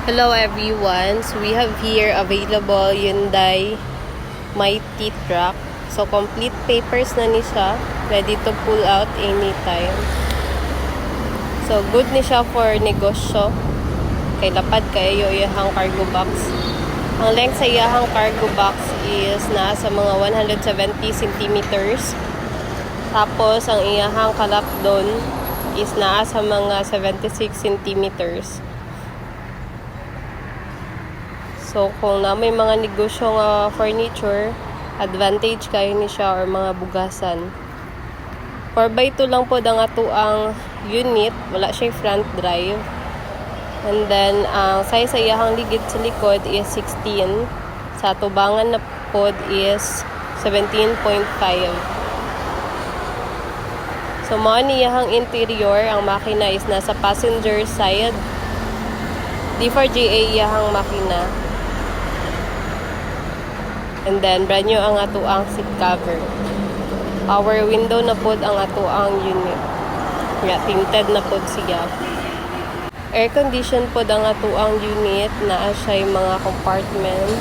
Hello everyone, so we have here available Hyundai Mighty truck. So complete papers na ni siya, ready to pull out anytime. So good ni siya for negosyo. Kay lapad kayo iyahang cargo box. Ang length sa iyahang cargo box is nasa mga 170 centimeters. Tapos ang iyahang kalap doon is nasa mga 76 centimeters. So, kung na may mga negosyo nga furniture, advantage kayo ni siya or mga bugasan. 4x2 lang po ang ato ang unit. Wala siya front drive. And then, ang size sa iyahang ligid sa likod is 16. Sa tubangan na pod is 17.5. So, mao ni iyahang interior. Ang makina is nasa passenger side. D4GA iyahang makina. And then, brand new ang ato ang seat cover. Power window na pod ang ato ang unit. Yeah, tinted na pod siya. Air condition pod ang ato ang unit. Naa siya mga compartment.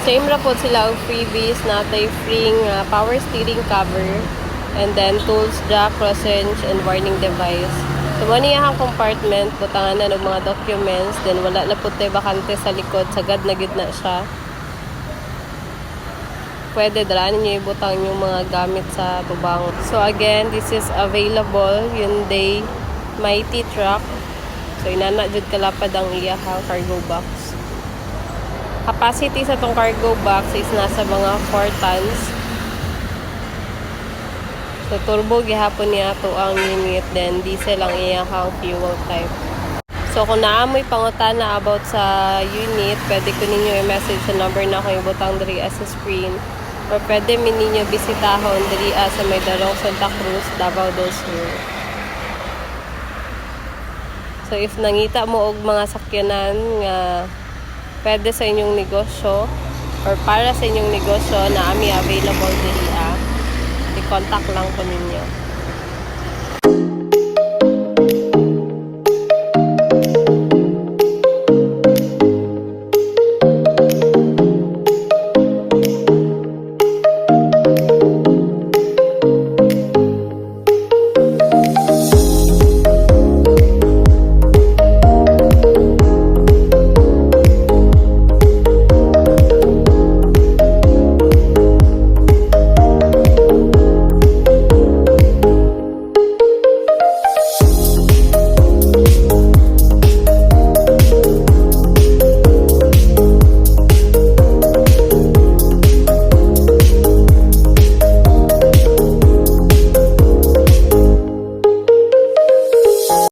Same ra pod sila ang freebies. Natay free power steering cover. And then, tools, jack, crosswinch, and warning device. So, maniyahang compartment. Butangan na ng mga documents. Then, wala na pod tayo bakante sa likod. Sagad na gid na siya. Pwede dalanin nyo ibutang yung mga gamit sa tubang. So again, this is available Hyundai Mighty truck. So inana jud kalapad ang iyahang cargo box. Capacity sa tong cargo box is nasa mga 4 tons. So turbo gihapon niya to ang unit, then diesel ang iyahang fuel type. So kung naamoy pangutana about sa unit, pwede ko ninyo i-message sa number na ko ibutang diri sa screen. Or pwede min ninyo bisitahon diri sa may Darong Santa Cruz, Davao del Sur. So if nangita mo og mga sakyanan nga pwede sa inyong negosyo or para sa inyong negosyo na ami available diri i-contact lang po ninyo.